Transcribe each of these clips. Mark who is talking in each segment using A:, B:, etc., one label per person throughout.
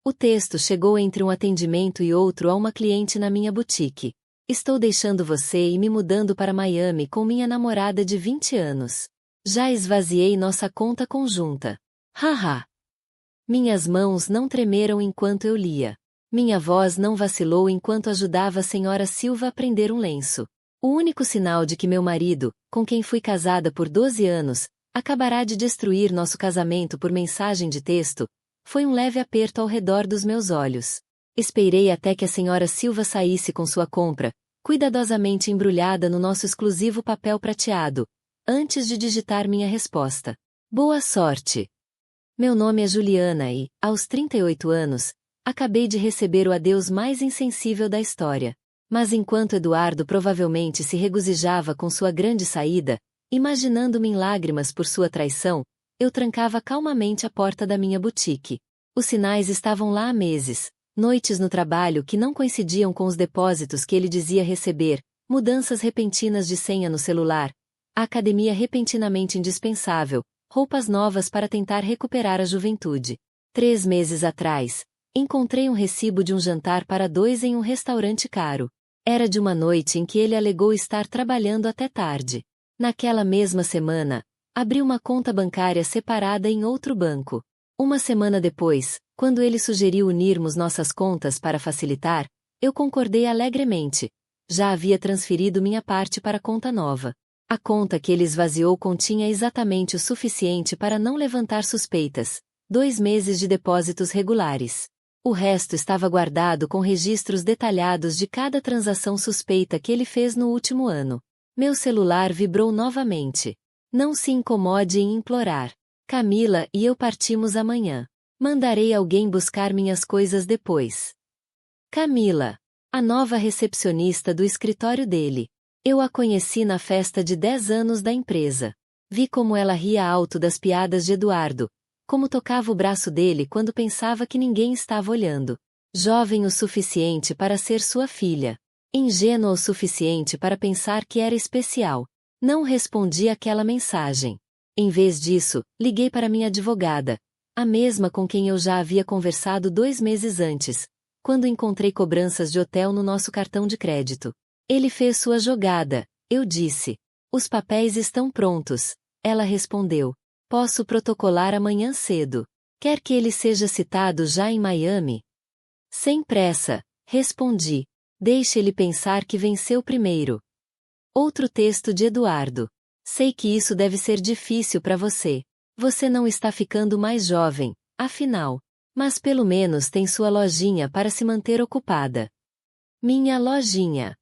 A: O texto chegou entre um atendimento e outro a uma cliente na minha boutique. Estou deixando você e me mudando para Miami com minha namorada de 20 anos. Já esvaziei nossa conta conjunta. Haha. Minhas mãos não tremeram enquanto eu lia. Minha voz não vacilou enquanto ajudava a senhora Silva a prender um lenço. O único sinal de que meu marido, com quem fui casada por 12 anos, acabará de destruir nosso casamento por mensagem de texto, foi um leve aperto ao redor dos meus olhos. Esperei até que a senhora Silva saísse com sua compra, cuidadosamente embrulhada no nosso exclusivo papel prateado, antes de digitar minha resposta. Boa sorte! Meu nome é Juliana e, aos 38 anos, acabei de receber o adeus mais insensível da história. Mas enquanto Eduardo provavelmente se regozijava com sua grande saída, imaginando-me em lágrimas por sua traição, eu trancava calmamente a porta da minha boutique. Os sinais estavam lá há meses, noites no trabalho que não coincidiam com os depósitos que ele dizia receber, mudanças repentinas de senha no celular, a academia repentinamente indispensável, roupas novas para tentar recuperar a juventude. 3 meses atrás, encontrei um recibo de um jantar para 2 em um restaurante caro. Era de uma noite em que ele alegou estar trabalhando até tarde. Naquela mesma semana, abri uma conta bancária separada em outro banco. Uma semana depois, quando ele sugeriu unirmos nossas contas para facilitar, eu concordei alegremente. Já havia transferido minha parte para a conta nova. A conta que ele esvaziou continha exatamente o suficiente para não levantar suspeitas. 2 meses de depósitos regulares. O resto estava guardado com registros detalhados de cada transação suspeita que ele fez no último ano. Meu celular vibrou novamente. Não se incomode em implorar. Camila e eu partimos amanhã. Mandarei alguém buscar minhas coisas depois. Camila. A nova recepcionista do escritório dele. Eu a conheci na festa de 10 anos da empresa. Vi como ela ria alto das piadas de Eduardo, como tocava o braço dele quando pensava que ninguém estava olhando. Jovem o suficiente para ser sua filha. Ingênua o suficiente para pensar que era especial. Não respondi àquela mensagem. Em vez disso, liguei para minha advogada, a mesma com quem eu já havia conversado 2 meses antes, quando encontrei cobranças de hotel no nosso cartão de crédito. Ele fez sua jogada, eu disse. Os papéis estão prontos. Ela respondeu. Posso protocolar amanhã cedo. Quer que ele seja citado já em Miami? Sem pressa, respondi. Deixe ele pensar que venceu primeiro. Outro texto de Eduardo. Sei que isso deve ser difícil para você. Você não está ficando mais jovem, afinal. Mas pelo menos tem sua lojinha para se manter ocupada. Minha lojinha.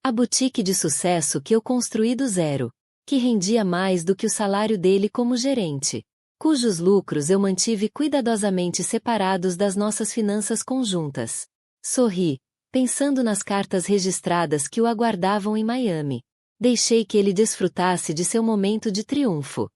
A: A boutique de sucesso que eu construí do zero. Que rendia mais do que o salário dele como gerente. Cujos lucros eu mantive cuidadosamente separados das nossas finanças conjuntas. Sorri, pensando nas cartas registradas que o aguardavam em Miami. Deixei que ele desfrutasse de seu momento de triunfo.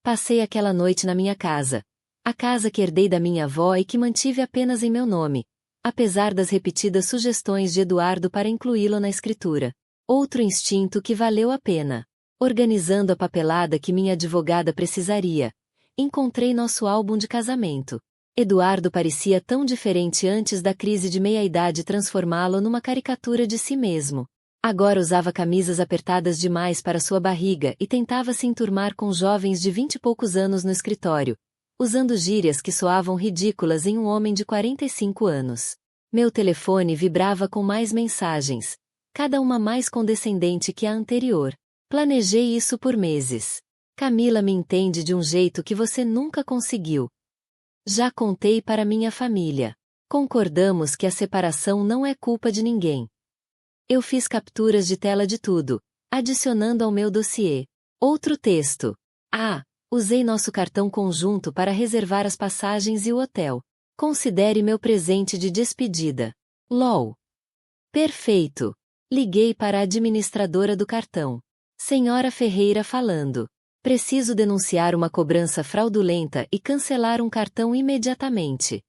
A: Passei aquela noite na minha casa. A casa que herdei da minha avó e que mantive apenas em meu nome, apesar das repetidas sugestões de Eduardo para incluí-lo na escritura. Outro instinto que valeu a pena. Organizando a papelada que minha advogada precisaria, encontrei nosso álbum de casamento. Eduardo parecia tão diferente antes da crise de meia-idade transformá-lo numa caricatura de si mesmo. Agora usava camisas apertadas demais para sua barriga e tentava se enturmar com jovens de 20 e poucos anos no escritório, usando gírias que soavam ridículas em um homem de 45 anos. Meu telefone vibrava com mais mensagens, cada uma mais condescendente que a anterior. Planejei isso por meses. Camila me entende de um jeito que você nunca conseguiu. Já contei para minha família. Concordamos que a separação não é culpa de ninguém. Eu fiz capturas de tela de tudo, adicionando ao meu dossiê. Outro texto. Usei nosso cartão conjunto para reservar as passagens e o hotel. Considere meu presente de despedida. LOL. Perfeito. Liguei para a administradora do cartão. Senhora Ferreira falando. Preciso denunciar uma cobrança fraudulenta e cancelar um cartão imediatamente.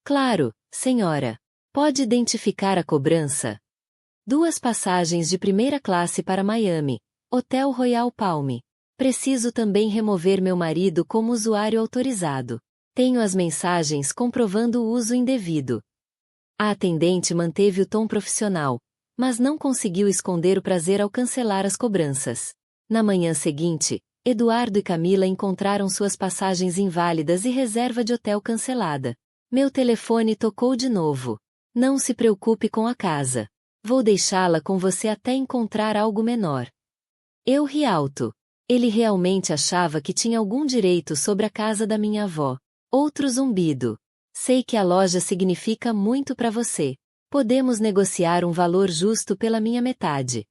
A: Claro, senhora. Pode identificar a cobrança? 2 passagens de primeira classe para Miami, Hotel Royal Palm. Preciso também remover meu marido como usuário autorizado. Tenho as mensagens comprovando o uso indevido. A atendente manteve o tom profissional, mas não conseguiu esconder o prazer ao cancelar as cobranças. Na manhã seguinte, Eduardo e Camila encontraram suas passagens inválidas e reserva de hotel cancelada. Meu telefone tocou de novo. Não se preocupe com a casa. Vou deixá-la com você até encontrar algo menor. Eu ri alto. Ele realmente achava que tinha algum direito sobre a casa da minha avó. Outro zumbido. Sei que a loja significa muito para você. Podemos negociar um valor justo pela minha metade.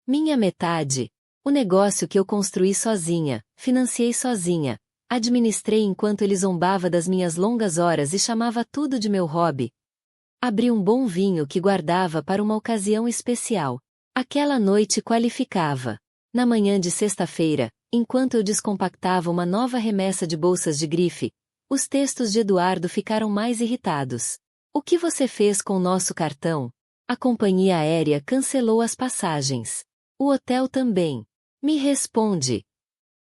A: Minha metade? O negócio que eu construí sozinha, financiei sozinha, administrei enquanto ele zombava das minhas longas horas e chamava tudo de meu hobby. Abri um bom vinho que guardava para uma ocasião especial. Aquela noite qualificava. Na manhã de sexta-feira, enquanto eu descompactava uma nova remessa de bolsas de grife, os textos de Eduardo ficaram mais irritados. O que você fez com o nosso cartão? A companhia aérea cancelou as passagens. O hotel também. Me responde.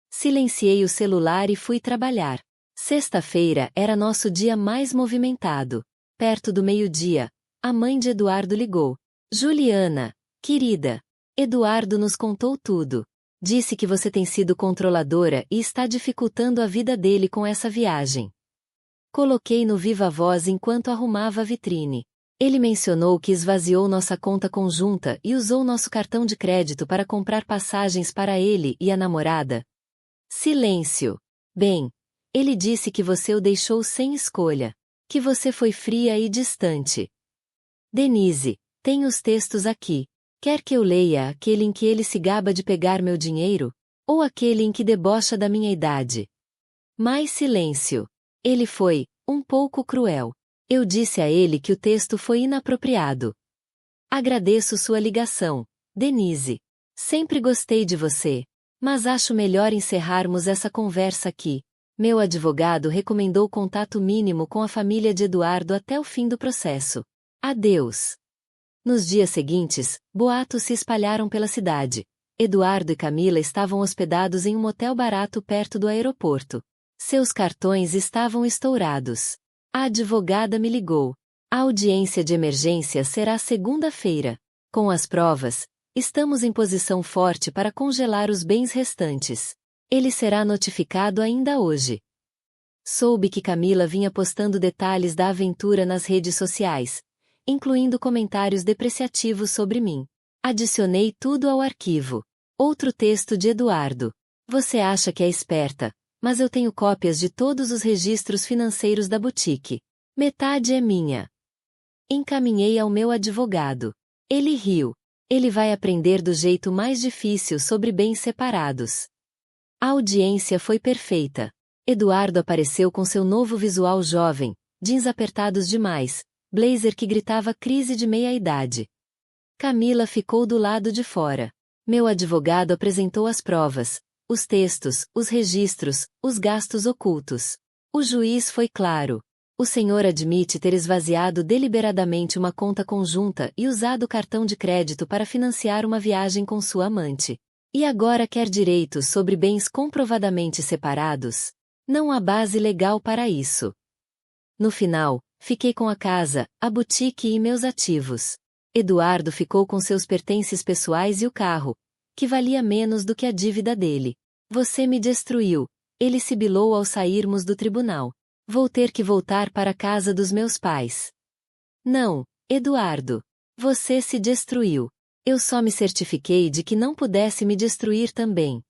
A: Silenciei o celular e fui trabalhar. Sexta-feira era nosso dia mais movimentado. Perto do meio-dia, a mãe de Eduardo ligou. Juliana, querida. Eduardo nos contou tudo. Disse que você tem sido controladora e está dificultando a vida dele com essa viagem. Coloquei no viva voz enquanto arrumava a vitrine. Ele mencionou que esvaziou nossa conta conjunta e usou nosso cartão de crédito para comprar passagens para ele e a namorada. Silêncio. Bem, ele disse que você o deixou sem escolha. Que você foi fria e distante. Denise, tem os textos aqui. Quer que eu leia aquele em que ele se gaba de pegar meu dinheiro? Ou aquele em que debocha da minha idade? Mais silêncio. Ele foi um pouco cruel. Eu disse a ele que o texto foi inapropriado. Agradeço sua ligação, Denise. Sempre gostei de você. Mas acho melhor encerrarmos essa conversa aqui. Meu advogado recomendou contato mínimo com a família de Eduardo até o fim do processo. Adeus. Nos dias seguintes, boatos se espalharam pela cidade. Eduardo e Camila estavam hospedados em um motel barato perto do aeroporto. Seus cartões estavam estourados. A advogada me ligou. A audiência de emergência será segunda-feira. Com as provas, estamos em posição forte para congelar os bens restantes. Ele será notificado ainda hoje. Soube que Camila vinha postando detalhes da aventura nas redes sociais, incluindo comentários depreciativos sobre mim. Adicionei tudo ao arquivo. Outro texto de Eduardo. Você acha que é esperta, mas eu tenho cópias de todos os registros financeiros da boutique. Metade é minha. Encaminhei ao meu advogado. Ele riu. Ele vai aprender do jeito mais difícil sobre bens separados. A audiência foi perfeita. Eduardo apareceu com seu novo visual jovem, jeans apertados demais, blazer que gritava crise de meia-idade. Camila ficou do lado de fora. Meu advogado apresentou as provas, os textos, os registros, os gastos ocultos. O juiz foi claro. O senhor admite ter esvaziado deliberadamente uma conta conjunta e usado o cartão de crédito para financiar uma viagem com sua amante. E agora quer direitos sobre bens comprovadamente separados? Não há base legal para isso. No final, fiquei com a casa, a boutique e meus ativos. Eduardo ficou com seus pertences pessoais e o carro, que valia menos do que a dívida dele. Você me destruiu, ele sibilou ao sairmos do tribunal. Vou ter que voltar para a casa dos meus pais. Não, Eduardo. Você se destruiu. Eu só me certifiquei de que não pudesse me destruir também.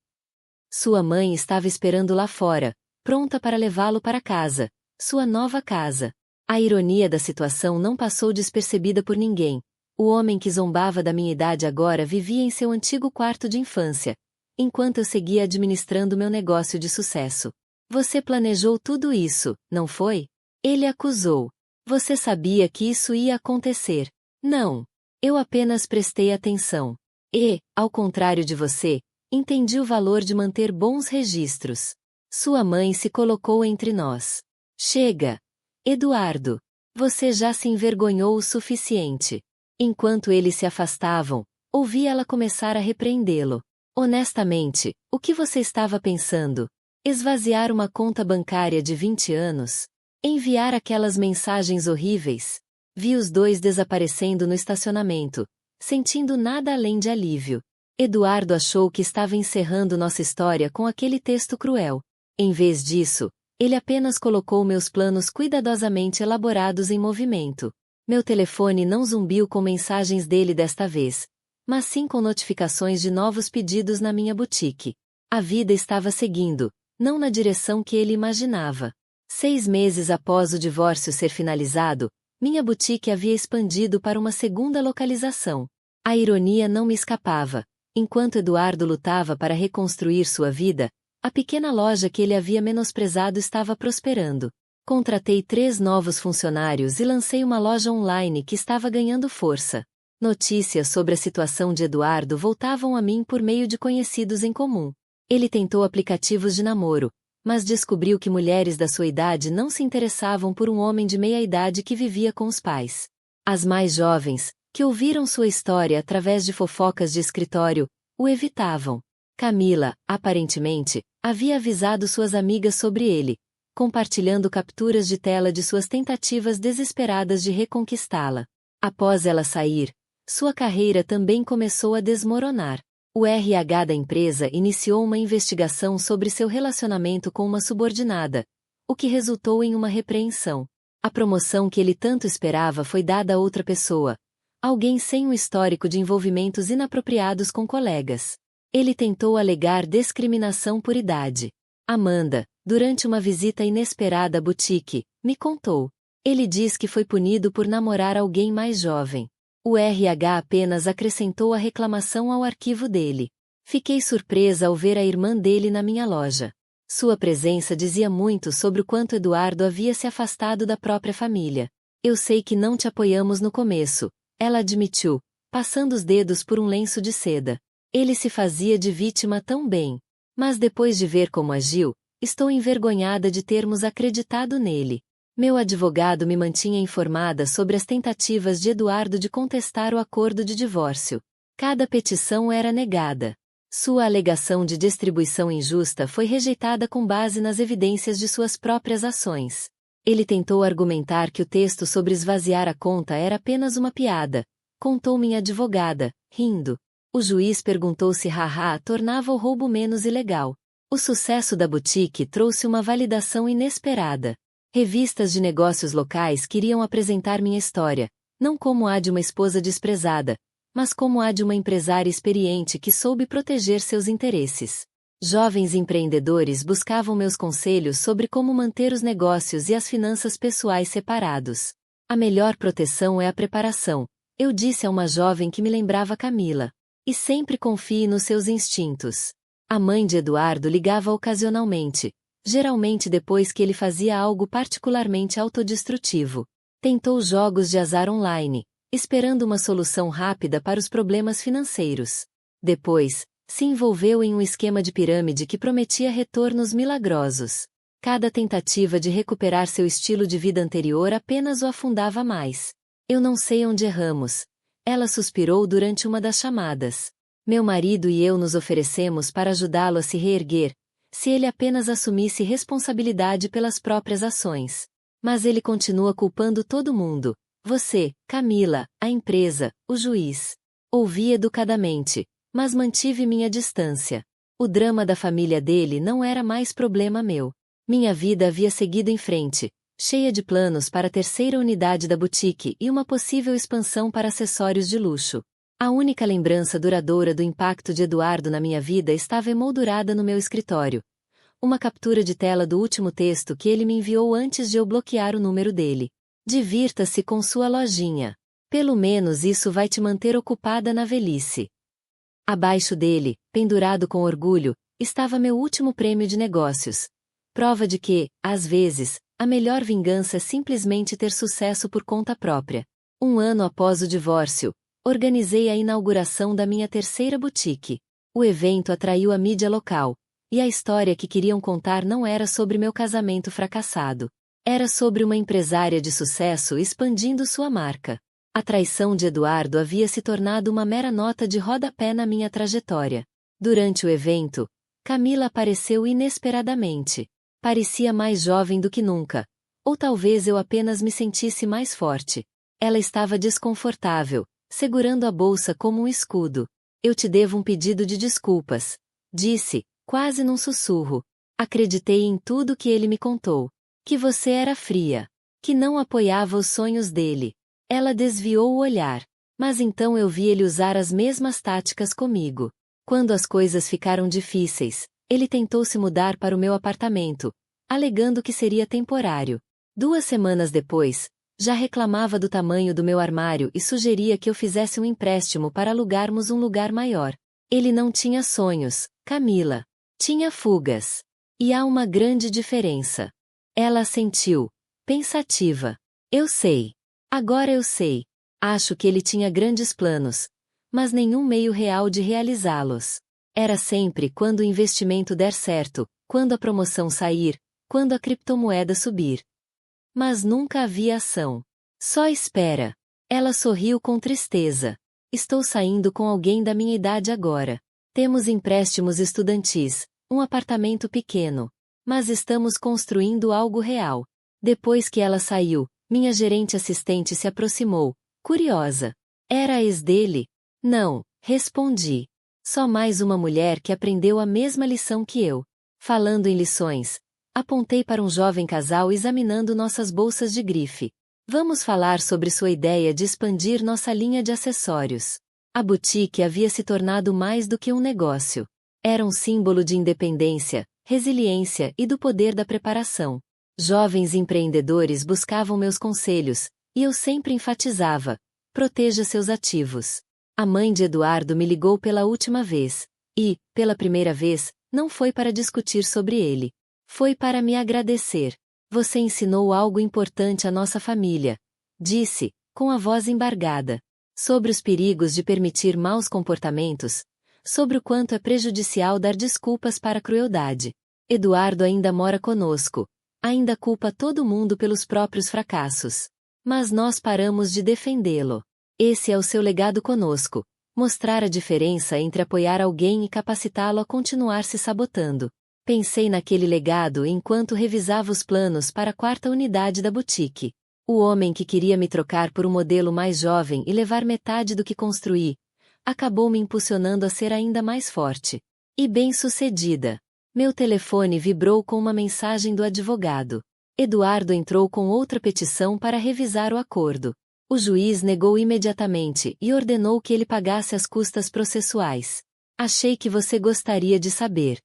A: Sua mãe estava esperando lá fora, pronta para levá-lo para casa, sua nova casa. A ironia da situação não passou despercebida por ninguém. O homem que zombava da minha idade agora vivia em seu antigo quarto de infância, enquanto eu seguia administrando meu negócio de sucesso. Você planejou tudo isso, não foi? Ele acusou. Você sabia que isso ia acontecer. Não. Eu apenas prestei atenção. E, ao contrário de você, entendi o valor de manter bons registros. Sua mãe se colocou entre nós. Chega. Eduardo. Você já se envergonhou o suficiente. Enquanto eles se afastavam, ouvi ela começar a repreendê-lo. Honestamente, o que você estava pensando? Esvaziar uma conta bancária de 20 anos? Enviar aquelas mensagens horríveis? Vi os dois desaparecendo no estacionamento, sentindo nada além de alívio. Eduardo achou que estava encerrando nossa história com aquele texto cruel. Em vez disso, ele apenas colocou meus planos cuidadosamente elaborados em movimento. Meu telefone não zumbiu com mensagens dele desta vez, mas sim com notificações de novos pedidos na minha boutique. A vida estava seguindo, não na direção que ele imaginava. 6 meses após o divórcio ser finalizado, minha boutique havia expandido para uma segunda localização. A ironia não me escapava. Enquanto Eduardo lutava para reconstruir sua vida, a pequena loja que ele havia menosprezado estava prosperando. Contratei 3 novos funcionários e lancei uma loja online que estava ganhando força. Notícias sobre a situação de Eduardo voltavam a mim por meio de conhecidos em comum. Ele tentou aplicativos de namoro, mas descobriu que mulheres da sua idade não se interessavam por um homem de meia idade que vivia com os pais. As mais jovens, que ouviram sua história através de fofocas de escritório, o evitavam. Camila, aparentemente, havia avisado suas amigas sobre ele, compartilhando capturas de tela de suas tentativas desesperadas de reconquistá-la. Após ela sair, sua carreira também começou a desmoronar. O RH da empresa iniciou uma investigação sobre seu relacionamento com uma subordinada, o que resultou em uma repreensão. A promoção que ele tanto esperava foi dada a outra pessoa, alguém sem um histórico de envolvimentos inapropriados com colegas. Ele tentou alegar discriminação por idade. Amanda, durante uma visita inesperada à boutique, me contou. Ele diz que foi punido por namorar alguém mais jovem. O RH apenas acrescentou a reclamação ao arquivo dele. Fiquei surpresa ao ver a irmã dele na minha loja. Sua presença dizia muito sobre o quanto Eduardo havia se afastado da própria família. Eu sei que não te apoiamos no começo, ela admitiu, passando os dedos por um lenço de seda. Ele se fazia de vítima tão bem. Mas depois de ver como agiu, estou envergonhada de termos acreditado nele. Meu advogado me mantinha informada sobre as tentativas de Eduardo de contestar o acordo de divórcio. Cada petição era negada. Sua alegação de distribuição injusta foi rejeitada com base nas evidências de suas próprias ações. Ele tentou argumentar que o texto sobre esvaziar a conta era apenas uma piada, contou minha advogada, rindo. O juiz perguntou se haha tornava o roubo menos ilegal. O sucesso da boutique trouxe uma validação inesperada. Revistas de negócios locais queriam apresentar minha história, não como a de uma esposa desprezada, mas como a de uma empresária experiente que soube proteger seus interesses. Jovens empreendedores buscavam meus conselhos sobre como manter os negócios e as finanças pessoais separados. A melhor proteção é a preparação, eu disse a uma jovem que me lembrava Camila. E sempre confie nos seus instintos. A mãe de Eduardo ligava ocasionalmente, geralmente depois que ele fazia algo particularmente autodestrutivo. Tentou jogos de azar online, esperando uma solução rápida para os problemas financeiros. Depois, se envolveu em um esquema de pirâmide que prometia retornos milagrosos. Cada tentativa de recuperar seu estilo de vida anterior apenas o afundava mais. Eu não sei onde erramos. Ela suspirou durante uma das chamadas. Meu marido e eu nos oferecemos para ajudá-lo a se reerguer, se ele apenas assumisse responsabilidade pelas próprias ações. Mas ele continua culpando todo mundo. Você, Camila, a empresa, o juiz. Ouvi educadamente, mas mantive minha distância. O drama da família dele não era mais problema meu. Minha vida havia seguido em frente, cheia de planos para a terceira unidade da boutique e uma possível expansão para acessórios de luxo. A única lembrança duradoura do impacto de Eduardo na minha vida estava emoldurada no meu escritório. Uma captura de tela do último texto que ele me enviou antes de eu bloquear o número dele. Divirta-se com sua lojinha. Pelo menos isso vai te manter ocupada na velhice. Abaixo dele, pendurado com orgulho, estava meu último prêmio de negócios. Prova de que, às vezes, a melhor vingança é simplesmente ter sucesso por conta própria. 1 ano após o divórcio, organizei a inauguração da minha terceira boutique. O evento atraiu a mídia local, e a história que queriam contar não era sobre meu casamento fracassado. Era sobre uma empresária de sucesso expandindo sua marca. A traição de Eduardo havia se tornado uma mera nota de rodapé na minha trajetória. Durante o evento, Camila apareceu inesperadamente. Parecia mais jovem do que nunca. Ou talvez eu apenas me sentisse mais forte. Ela estava desconfortável, segurando a bolsa como um escudo. Eu te devo um pedido de desculpas, disse, quase num sussurro. Acreditei em tudo que ele me contou. Que você era fria. Que não apoiava os sonhos dele. Ela desviou o olhar. Mas então eu vi ele usar as mesmas táticas comigo. Quando as coisas ficaram difíceis, ele tentou se mudar para o meu apartamento, alegando que seria temporário. 2 semanas depois, já reclamava do tamanho do meu armário e sugeria que eu fizesse um empréstimo para alugarmos um lugar maior. Ele não tinha sonhos, Camila. Tinha fugas. E há uma grande diferença. Ela assentiu, pensativa. Eu sei. Agora eu sei. Acho que ele tinha grandes planos, mas nenhum meio real de realizá-los. Era sempre quando o investimento der certo, quando a promoção sair, quando a criptomoeda subir. Mas nunca havia ação. Só espera. Ela sorriu com tristeza. Estou saindo com alguém da minha idade agora. Temos empréstimos estudantis, um apartamento pequeno. Mas estamos construindo algo real. Depois que ela saiu, minha gerente assistente se aproximou, curiosa. Era a ex dele? Não, respondi. Só mais uma mulher que aprendeu a mesma lição que eu. Falando em lições, apontei para um jovem casal examinando nossas bolsas de grife. Vamos falar sobre sua ideia de expandir nossa linha de acessórios. A boutique havia se tornado mais do que um negócio. Era um símbolo de independência, resiliência e do poder da preparação. Jovens empreendedores buscavam meus conselhos, e eu sempre enfatizava: proteja seus ativos. A mãe de Eduardo me ligou pela última vez, e, pela primeira vez, não foi para discutir sobre ele. Foi para me agradecer. Você ensinou algo importante à nossa família, disse, com a voz embargada. Sobre os perigos de permitir maus comportamentos, sobre o quanto é prejudicial dar desculpas para a crueldade. Eduardo ainda mora conosco. Ainda culpa todo mundo pelos próprios fracassos. Mas nós paramos de defendê-lo. Esse é o seu legado conosco. Mostrar a diferença entre apoiar alguém e capacitá-lo a continuar se sabotando. Pensei naquele legado enquanto revisava os planos para a 4ª unidade da boutique. O homem que queria me trocar por um modelo mais jovem e levar metade do que construí, acabou me impulsionando a ser ainda mais forte. E bem-sucedida. Meu telefone vibrou com uma mensagem do advogado. Eduardo entrou com outra petição para revisar o acordo. O juiz negou imediatamente e ordenou que ele pagasse as custas processuais. Achei que você gostaria de saber.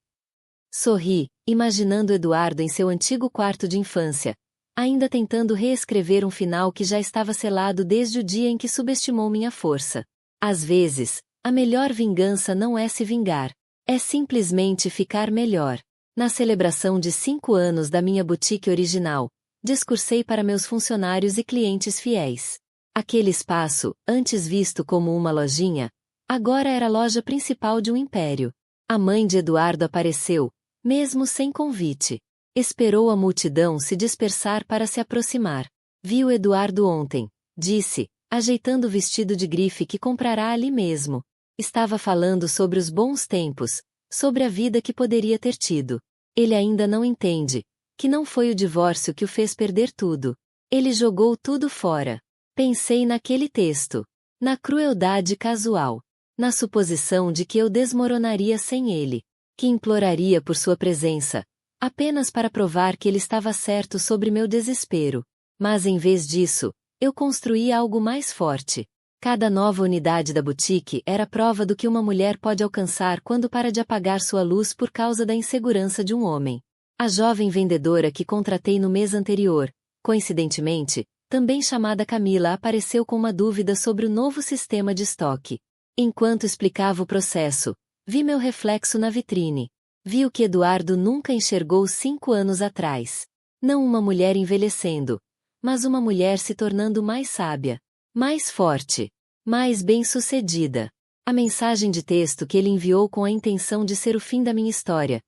A: Sorri, imaginando Eduardo em seu antigo quarto de infância, ainda tentando reescrever um final que já estava selado desde o dia em que subestimou minha força. Às vezes, a melhor vingança não é se vingar. É simplesmente ficar melhor. Na celebração de 5 anos da minha boutique original, discursei para meus funcionários e clientes fiéis. Aquele espaço, antes visto como uma lojinha, agora era a loja principal de um império. A mãe de Eduardo apareceu, mesmo sem convite. Esperou a multidão se dispersar para se aproximar. Viu Eduardo ontem, disse, ajeitando o vestido de grife que comprará ali mesmo. Estava falando sobre os bons tempos, sobre a vida que poderia ter tido. Ele ainda não entende, que não foi o divórcio que o fez perder tudo. Ele jogou tudo fora. Pensei naquele texto. Na crueldade casual. Na suposição de que eu desmoronaria sem ele. Que imploraria por sua presença, apenas para provar que ele estava certo sobre meu desespero. Mas em vez disso, eu construí algo mais forte. Cada nova unidade da boutique era prova do que uma mulher pode alcançar quando para de apagar sua luz por causa da insegurança de um homem. A jovem vendedora que contratei no mês anterior, coincidentemente, também chamada Camila, apareceu com uma dúvida sobre o novo sistema de estoque. Enquanto explicava o processo, vi meu reflexo na vitrine. Vi o que Eduardo nunca enxergou 5 anos atrás. Não uma mulher envelhecendo, mas uma mulher se tornando mais sábia, mais forte, mais bem-sucedida. A mensagem de texto que ele enviou com a intenção de ser o fim da minha história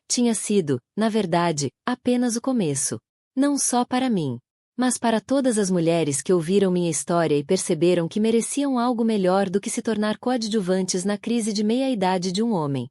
A: tinha sido, na verdade, apenas o começo. Não só para mim, mas para todas as mulheres que ouviram minha história e perceberam que mereciam algo melhor do que se tornar coadjuvantes na crise de meia-idade de um homem.